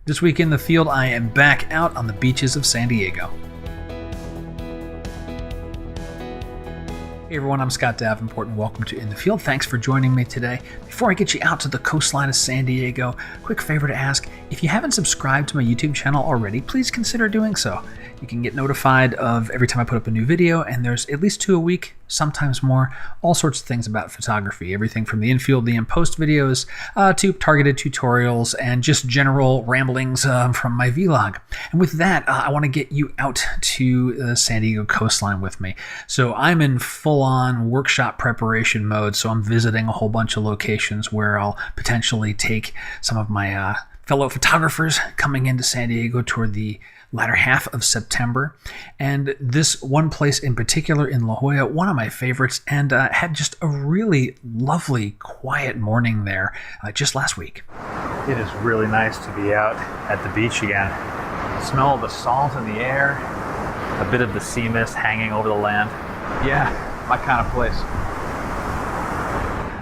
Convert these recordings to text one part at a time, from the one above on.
This week in the field, I am back out on the beaches of San Diego. Hey everyone, I'm Scott Davenport and welcome to In the Field. Thanks for joining me today. Before I get you out to the coastline of San Diego, quick favor to ask, if you haven't subscribed to my YouTube channel already, please consider doing so. You can get notified of every time I put up a new video, and there's at least 2 a week, sometimes more, all sorts of things about photography. Everything from the infield, the in-post videos, to targeted tutorials, and just general ramblings from my vlog. And with that, I want to get you out to the San Diego coastline with me. So I'm in full-on workshop preparation mode, so I'm visiting a whole bunch of locations where I'll potentially take some of my fellow photographers coming into San Diego toward the latter half of September. And this one place in particular in La Jolla, one of my favorites, and had just a really lovely, quiet morning there just last week. It is really nice to be out at the beach again. The smell of the salt in the air, a bit of the sea mist hanging over the land. Yeah, my kind of place.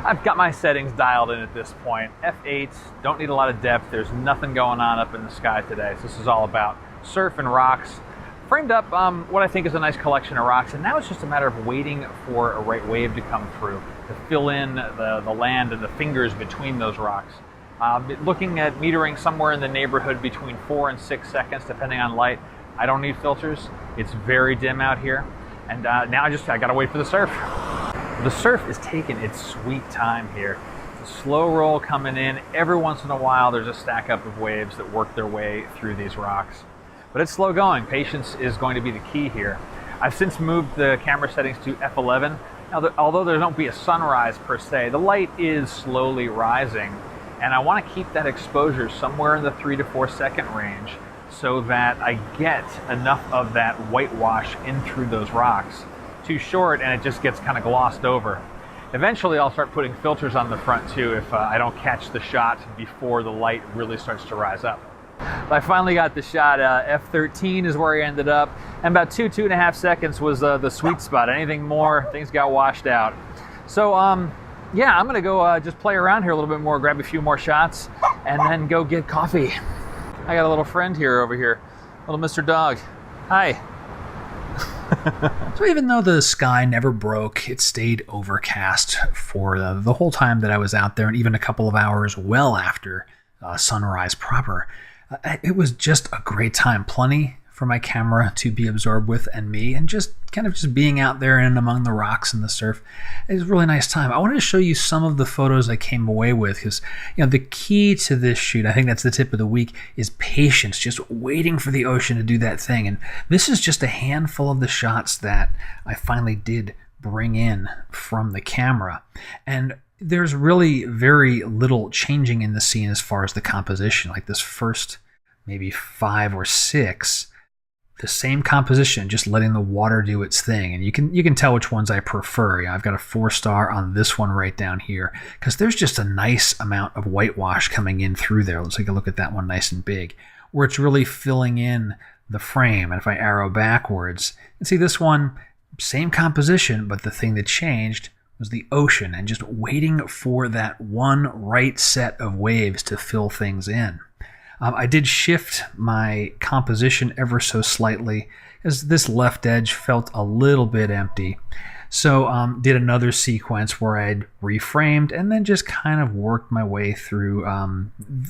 I've got my settings dialed in at this point. F8, don't need a lot of depth. There's nothing going on up in the sky today. So this is all about surf and rocks. Framed up what I think is a nice collection of rocks, and now it's just a matter of waiting for a right wave to come through to fill in the land and the fingers between those rocks. Looking at metering somewhere in the neighborhood between 4 and 6 seconds, depending on light. I don't need filters. It's very dim out here, and now I gotta wait for the surf. The surf is taking its sweet time here. It's a slow roll coming in. Every once in a while, there's a stack up of waves that work their way through these rocks. But it's slow going. Patience is going to be the key here. I've since moved the camera settings to F11. Now, although there won't be a sunrise per se, the light is slowly rising, and I want to keep that exposure somewhere in the 3 to 4 second range so that I get enough of that whitewash in through those rocks. Too short and it just gets kind of glossed over. Eventually I'll start putting filters on the front too if I don't catch the shot before the light really starts to rise up. I finally got the shot. F13 is where I ended up, and about 2.5 seconds was the sweet spot. Anything more, things got washed out. So yeah, I'm gonna go just play around here a little bit more, grab a few more shots, and then go get coffee. I got a little friend here over here, little Mr. Dog. Hi. So even though the sky never broke, it stayed overcast for the whole time that I was out there, and even a couple of hours well after sunrise proper. It was just a great time. Plenty for my camera to be absorbed with and me, and just kind of just being out there and among the rocks and the surf. It was a really nice time. I wanted to show you some of the photos I came away with because, you know, the key to this shoot, I think that's the tip of the week, is patience, just waiting for the ocean to do that thing. And this is just a handful of the shots that I finally did bring in from the camera. And there's really very little changing in the scene as far as the composition. Like this first maybe 5 or 6, the same composition, just letting the water do its thing. And you can tell which ones I prefer. I've got a 4-star on this one right down here because there's just a nice amount of whitewash coming in through there. Let's take a look at that one nice and big, where it's really filling in the frame. And if I arrow backwards, you can see this one, same composition, but the thing that changed was the ocean and just waiting for that one right set of waves to fill things in. I did shift my composition ever so slightly as this left edge felt a little bit empty. So did another sequence where I'd reframed and then just kind of worked my way through,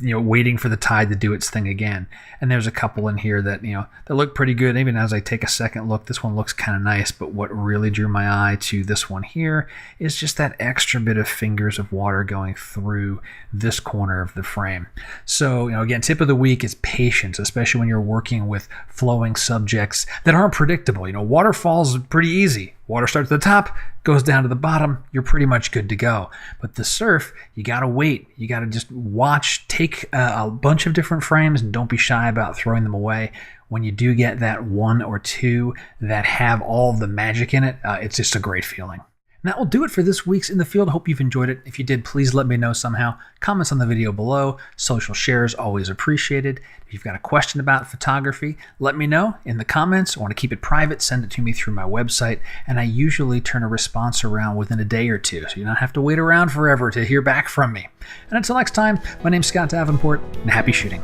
waiting for the tide to do its thing again. And there's a couple in here that, that look pretty good. Even as I take a second look, this one looks kind of nice. But what really drew my eye to this one here is just that extra bit of fingers of water going through this corner of the frame. So, again, tip of the week is patience, especially when you're working with flowing subjects that aren't predictable. Waterfalls are pretty easy. Water starts at the top, goes down to the bottom, you're pretty much good to go. But the surf, you gotta wait. You gotta just watch, take a bunch of different frames, and don't be shy about throwing them away. When you do get that 1 or 2 that have all the magic in it, it's just a great feeling. And that will do it for this week's In the Field. Hope you've enjoyed it. If you did, please let me know somehow. Comments on the video below. Social shares, always appreciated. If you've got a question about photography, let me know in the comments. I want to keep it private. Send it to me through my website. And I usually turn a response around within a day or two, so you don't have to wait around forever to hear back from me. And until next time, my name's Scott Davenport, and happy shooting.